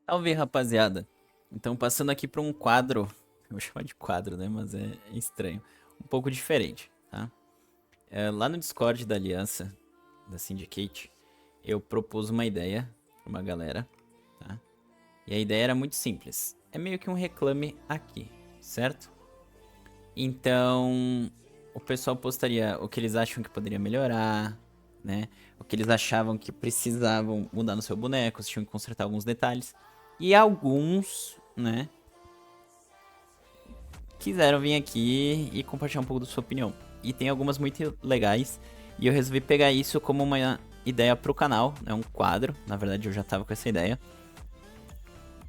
Salve, rapaziada. Então, passando aqui para um quadro, eu vou chamar de quadro, né? Mas é estranho. Um pouco diferente, tá? Lá no Discord da Aliança, da Syndicate, eu propus uma ideia pra uma galera, tá? E a ideia era muito simples. É meio que um reclame aqui, certo? Então, o pessoal postaria o que eles acham que poderia melhorar, né? O que eles achavam que precisavam mudar no seu boneco, se tinham que consertar alguns detalhes. E alguns, né, quiseram vir aqui e compartilhar um pouco da sua opinião. E tem algumas muito legais. E eu resolvi pegar isso como uma ideia pro canal, né? Um quadro. Na verdade, eu já tava com essa ideia.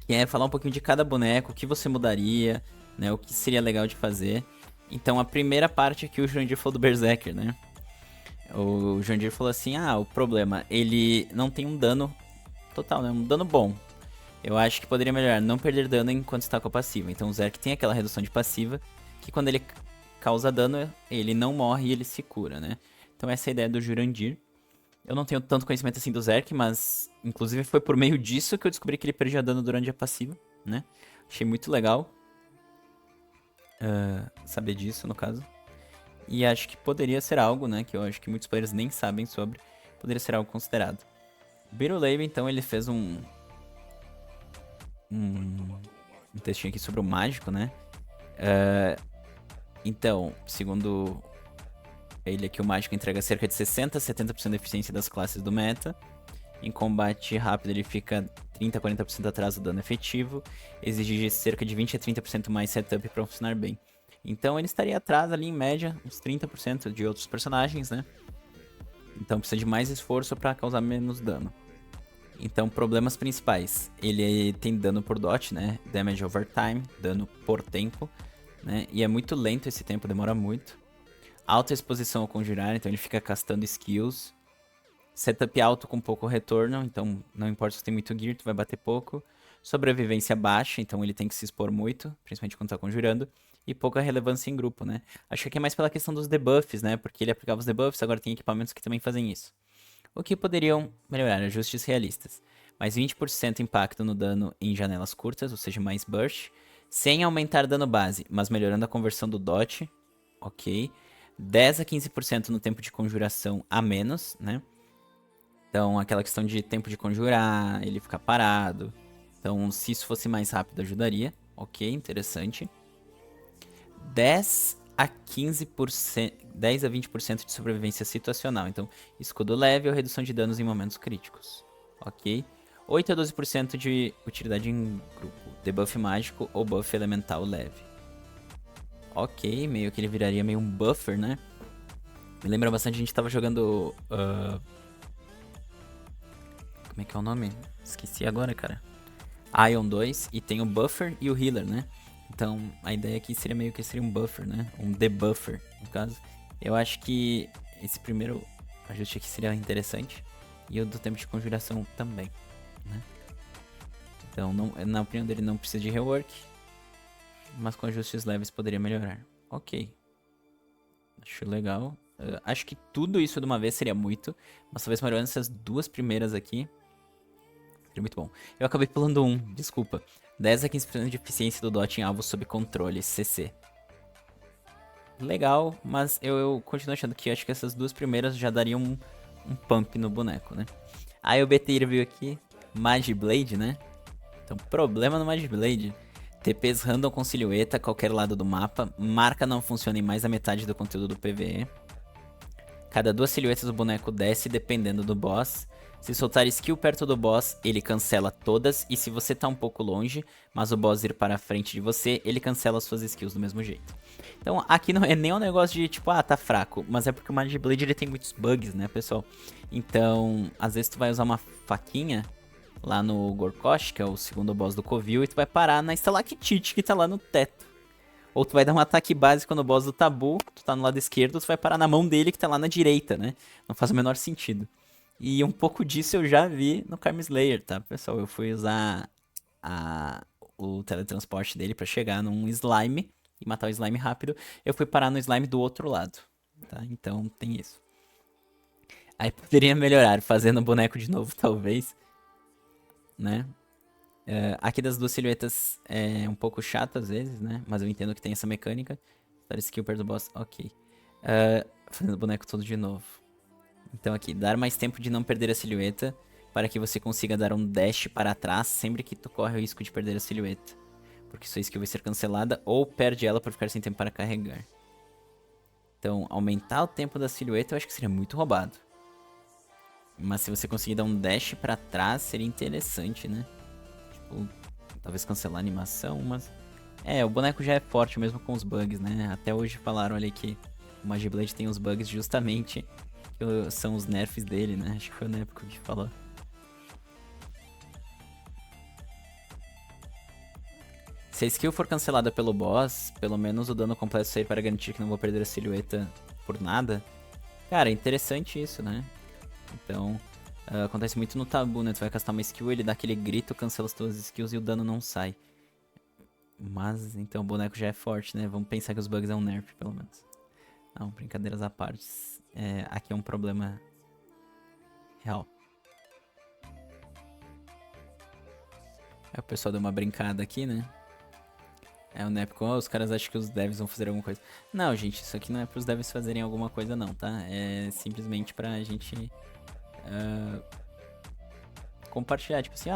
Que é falar um pouquinho de cada boneco, o que você mudaria, né? O que seria legal de fazer. Então, a primeira parte aqui, o Jurandir falou do Berserker, né? O Jurandir falou assim: ah, o problema, ele não tem um dano total, né? Um dano bom. Eu acho que poderia melhorar não perder dano enquanto está com a passiva. Então o Zerk tem aquela redução de passiva, que quando ele causa dano, ele não morre e ele se cura, né? Então essa é a ideia do Jurandir. Eu não tenho tanto conhecimento assim do Zerk, mas inclusive foi por meio disso que eu descobri que ele perdia dano durante a passiva, né? Achei muito legal saber disso, no caso. E acho que poderia ser algo, né? Que eu acho que muitos players nem sabem sobre. Poderia ser algo considerado. O Birulave, então, ele fez um, um textinho aqui sobre o mágico, né? Então, segundo ele aqui, o mágico entrega cerca de 60 a 70% da eficiência das classes do meta. Em combate rápido, ele fica 30 a 40% atrás do dano efetivo. Exige cerca de 20 a 30% mais setup para funcionar bem. Então, ele estaria atrás ali, em média, uns 30% de outros personagens, né? Então, precisa de mais esforço para causar menos dano. Então, problemas principais. Ele tem dano por dot, né? Damage over time, dano por tempo, né? E é muito lento esse tempo, demora muito. Alta exposição ao conjurar, então ele fica castando skills. Setup alto com pouco retorno, então não importa se tem muito gear, tu vai bater pouco. Sobrevivência baixa, então ele tem que se expor muito, principalmente quando tá conjurando. E pouca relevância em grupo, né? Acho que aqui é mais pela questão dos debuffs, né? Porque ele aplicava os debuffs, agora tem equipamentos que também fazem isso. O que poderiam melhorar? Ajustes realistas. Mais 20% impacto no dano em janelas curtas, ou seja, mais burst. Sem aumentar dano base, mas melhorando a conversão do dot. Ok. 10 a 15% no tempo de conjuração a menos, né? Então, aquela questão de tempo de conjurar, ele ficar parado. Então, se isso fosse mais rápido, ajudaria. Ok, interessante. 10 a 15%, 10 a 20% de sobrevivência situacional. Então, escudo leve ou redução de danos em momentos críticos. Ok. 8 a 12% de utilidade em grupo. Debuff mágico ou buff elemental leve. Ok, meio que ele viraria meio um buffer, né? Me lembra bastante, a gente tava jogando. Como é que é o nome? Esqueci agora, cara. Ion 2 e tem o buffer e o healer, né? Então a ideia aqui seria meio que seria um buffer, né? Um debuffer, no caso. Eu acho que esse primeiro ajuste aqui seria interessante. E o do tempo de conjuração também, né? Então, não, na opinião dele, não precisa de rework. Mas com ajustes leves poderia melhorar. Ok. Acho legal. Acho que tudo isso de uma vez seria muito. Mas talvez melhorando essas duas primeiras aqui seria muito bom. Eu acabei pulando um, desculpa. 10 a 15% de eficiência do dot em alvos sob controle, CC. Legal, mas eu continuo achando que acho que essas duas primeiras já dariam um pump no boneco, né? Aí o BT veio aqui, Magiblade, né? Então, problema no Magiblade. TPs random com silhueta, qualquer lado do mapa. Marca não funciona em mais da metade do conteúdo do PvE. Cada duas silhuetas o boneco desce dependendo do boss. Se soltar skill perto do boss, ele cancela todas. E se você tá um pouco longe, mas o boss ir para a frente de você, ele cancela suas skills do mesmo jeito. Então aqui não é nem um negócio de tipo, ah, tá fraco. Mas é porque o Magic Blade ele tem muitos bugs, né, pessoal? Então, às vezes tu vai usar uma faquinha lá no Gorkosh, que é o segundo boss do Covil, e tu vai parar na Stalactite que tá lá no teto. Ou tu vai dar um ataque básico no boss do Tabu, tu tá no lado esquerdo, tu vai parar na mão dele que tá lá na direita, né? Não faz o menor sentido. E um pouco disso eu já vi no Karm Slayer, tá, pessoal? Eu fui usar a, o teletransporte dele pra chegar num slime e matar o slime rápido. Eu fui parar no slime do outro lado, tá? Então tem isso. Aí poderia melhorar fazendo o boneco de novo, talvez, né? Aqui das duas silhuetas é um pouco chato às vezes, né? Mas eu entendo que tem essa mecânica. Dar skill perto do boss, ok. Fazendo o boneco todo de novo. Então aqui, dar mais tempo de não perder a silhueta para que você consiga dar um dash para trás sempre que tu corre o risco de perder a silhueta. Porque sua skill vai ser cancelada ou perde ela por ficar sem tempo para carregar. Então, aumentar o tempo da silhueta eu acho que seria muito roubado. Mas se você conseguir dar um dash pra trás, seria interessante, né? Tipo, talvez cancelar a animação, mas... o boneco já é forte mesmo com os bugs, né? Até hoje falaram ali que o Magiblade tem os bugs justamente que são os nerfs dele, né? Acho que foi na época que falou. Se a skill for cancelada pelo boss, pelo menos o dano completo sair para garantir que não vou perder a silhueta por nada. Cara, é interessante isso, né? Então, acontece muito no tabu, né? Tu vai castar uma skill, ele dá aquele grito, cancela as tuas skills e o dano não sai. Mas, então, o boneco já é forte, né? Vamos pensar que os bugs é um nerf, pelo menos. Não, brincadeiras à parte. Aqui é um problema real. Aí o pessoal deu uma brincada aqui, né? O Nepcon, os caras acham que os devs vão fazer alguma coisa. Não, gente, isso aqui não é pros devs fazerem alguma coisa, não, tá? É simplesmente pra gente compartilhar. Tipo assim,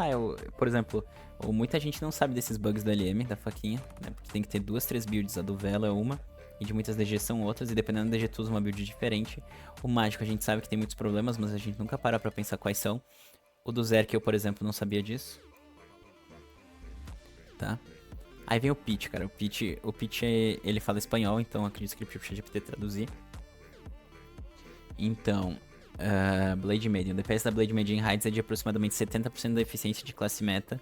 por exemplo, muita gente não sabe desses bugs do LM, da faquinha, né? Porque tem que ter 2, 3 builds. A do Velo é uma, e de muitas DG são outras, e dependendo da DG tu usa uma build diferente. O mágico a gente sabe que tem muitos problemas, mas a gente nunca para pra pensar quais são. O do Zerk eu, por exemplo, não sabia disso. Tá? Aí vem o Pitch, cara. O Pitch ele fala espanhol, então acredito que ele precisa de traduzir. Então, Blade Maiden. O DPS da Blade Maiden em Raids é de aproximadamente 70% da eficiência de classe meta,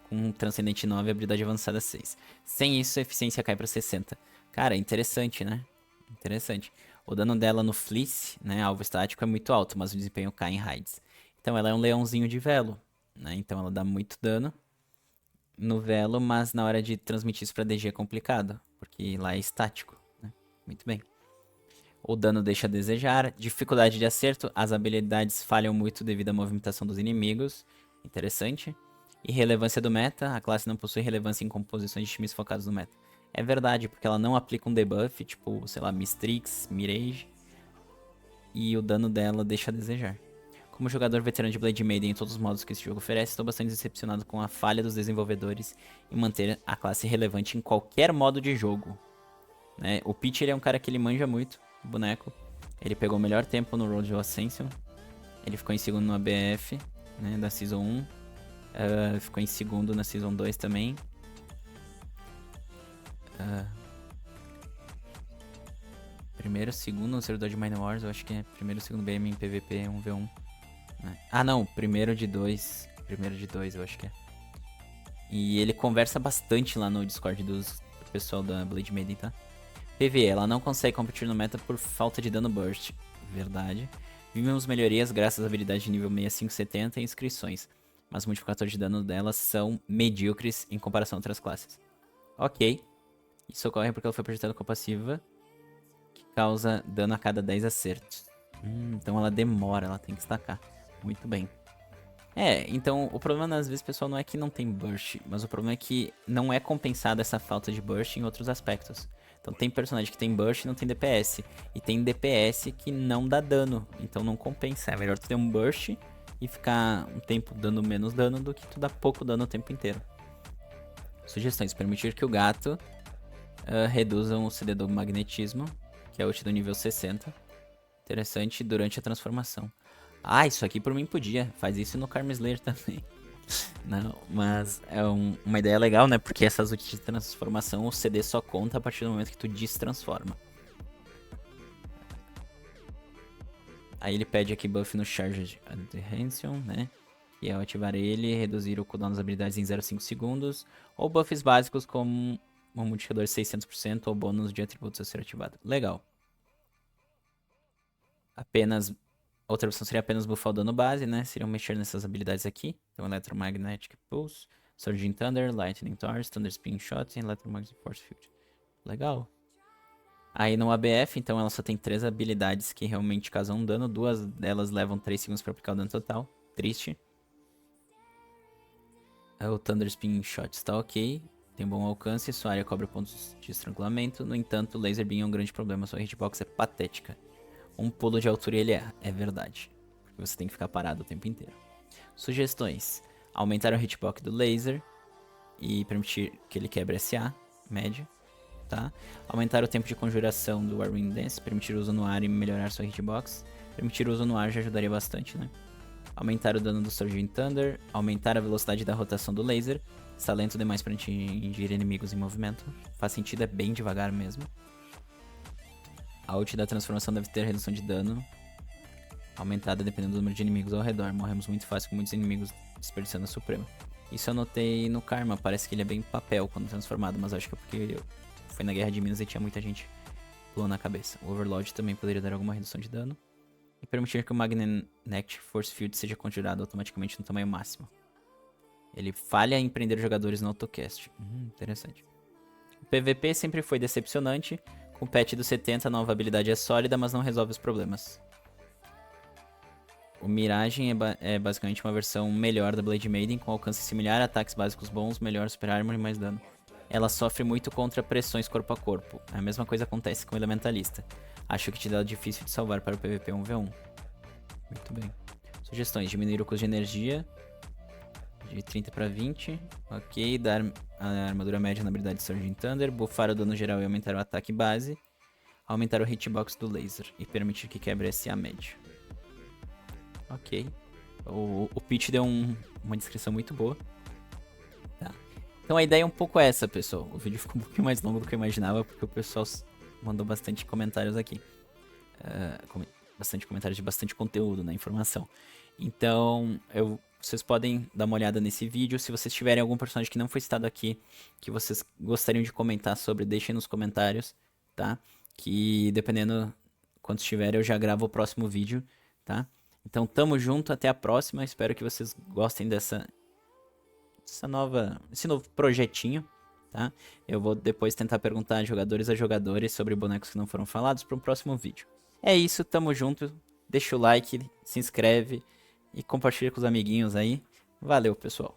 com Transcendente 9 e habilidade avançada 6. Sem isso, a eficiência cai pra 60. Cara, interessante, né? Interessante. O dano dela no Fleece, né, alvo estático, é muito alto, mas o desempenho cai em Raids. Então ela é um leãozinho de velo, né? Então ela dá muito dano no velo, mas na hora de transmitir isso pra DG é complicado, porque lá é estático, né? Muito bem. O dano deixa a desejar, dificuldade de acerto, as habilidades falham muito devido à movimentação dos inimigos, interessante. E relevância do meta, a classe não possui relevância em composições de times focados no meta. É verdade, porque ela não aplica um debuff, tipo, sei lá, Mistrix, Mirage, e o dano dela deixa a desejar. Como jogador veterano de Blade Maiden em todos os modos que esse jogo oferece, estou bastante decepcionado com a falha dos desenvolvedores em manter a classe relevante em qualquer modo de jogo. Né? O Peach ele é um cara que ele manja muito, o boneco. Ele pegou o melhor tempo no Road to Ascension. Ele ficou em segundo no ABF, né, da Season 1. Ficou em segundo na Season 2 também. Primeiro, segundo no servidor de Mine Wars, eu acho que é primeiro, segundo BM em PVP 1v1. Né? Ah, não, primeiro de dois. Primeiro de dois, eu acho que é. E ele conversa bastante lá no Discord do pessoal da Blade Maiden, tá? PvE, ela não consegue competir no meta por falta de dano burst. Verdade. Vimos melhorias graças à habilidade de nível 6570 e inscrições, mas os multiplicadores de dano delas são medíocres em comparação a outras classes. Ok. Isso ocorre porque ela foi projetada com a passiva, que causa dano a cada 10 acertos. Então ela demora, ela tem que estacar. Muito bem. Então o problema às vezes, pessoal, não é que não tem burst, mas o problema é que não é compensada essa falta de burst em outros aspectos. Então tem personagem que tem burst e não tem DPS. E tem DPS que não dá dano, então não compensa. É melhor tu ter um burst e ficar um tempo dando menos dano do que tu dar pouco dano o tempo inteiro. Sugestões: permitir que o gato reduza o CD do magnetismo, que é ult do nível 60. Interessante, durante a transformação. Isso aqui por mim podia. Faz isso no Karma Slayer também. Não, mas é uma ideia legal, né? Porque essas ults de transformação, o CD só conta a partir do momento que tu destransforma. Aí ele pede aqui buff no Charged Adhesion, né? E ao ativar ele, reduzir o cooldown das habilidades em 0,5 segundos. Ou buffs básicos como um multiplicador de 600% ou bônus de atributos a ser ativado. Legal. Outra opção seria apenas buffar o dano base, né? Seriam mexer nessas habilidades aqui. Então, Electromagnetic Pulse, Surging Thunder, Lightning Torch, Thunder Spin Shot e Electromagnetic Force Field. Legal. Aí no ABF, então ela só tem 3 habilidades que realmente causam dano. 2 delas levam 3 segundos para aplicar o dano total. Triste. O Thunder Spin Shot está ok. Tem bom alcance, sua área cobra pontos de estrangulamento. No entanto, o Laser Beam é um grande problema. Sua hitbox é patética. Um pulo de altura e ele erra. É verdade. Porque você tem que ficar parado o tempo inteiro. Sugestões. Aumentar o hitbox do laser e permitir que ele quebre SA, média. Tá? Aumentar o tempo de conjuração do Whirlwind Dance. Permitir o uso no ar e melhorar sua hitbox. Permitir o uso no ar já ajudaria bastante, né? Aumentar o dano do Surging Thunder. Aumentar a velocidade da rotação do laser. Está lento demais para atingir inimigos em movimento. Faz sentido, é bem devagar mesmo. A ult da transformação deve ter redução de dano aumentada dependendo do número de inimigos ao redor. Morremos muito fácil com muitos inimigos desperdiçando a Suprema. Isso eu notei no Karma, parece que ele é bem papel quando transformado, mas acho que é porque foi na Guerra de Minas e tinha muita gente pulando na cabeça. O Overlord também poderia dar alguma redução de dano. E permitir que o Magnetic Force Field seja conjurado automaticamente no tamanho máximo. Ele falha em prender jogadores no autocast. Interessante. O PVP sempre foi decepcionante. Com o patch do 70, a nova habilidade é sólida, mas não resolve os problemas. O Miragem é basicamente uma versão melhor da Blade Maiden, com alcance similar, ataques básicos bons, melhor super armor e mais dano. Ela sofre muito contra pressões corpo a corpo. A mesma coisa acontece com o Elementalista. Acho que te dá difícil de salvar para o PVP 1v1. Muito bem. Sugestões: diminuir o custo de energia de 30 para 20. Ok, dar a armadura média na habilidade de Surging Thunder, buffar o dano geral e aumentar o ataque base, aumentar o hitbox do laser e permitir que quebre SA médio. Ok. O Pitch deu uma descrição muito boa. Tá. Então a ideia é um pouco essa, pessoal. O vídeo ficou um pouquinho mais longo do que eu imaginava, porque o pessoal mandou bastante comentários aqui. Bastante comentários de bastante conteúdo na informação. Então, vocês podem dar uma olhada nesse vídeo. Se vocês tiverem algum personagem que não foi citado aqui, que vocês gostariam de comentar sobre, deixem nos comentários, tá? Que dependendo quantos tiver, eu já gravo o próximo vídeo, tá? Então, tamo junto, até a próxima. Espero que vocês gostem esse novo projetinho, tá? Eu vou depois tentar perguntar a jogadores sobre bonecos que não foram falados para um próximo vídeo. É isso, tamo junto. Deixa o like, se inscreve e compartilha com os amiguinhos aí. Valeu, pessoal.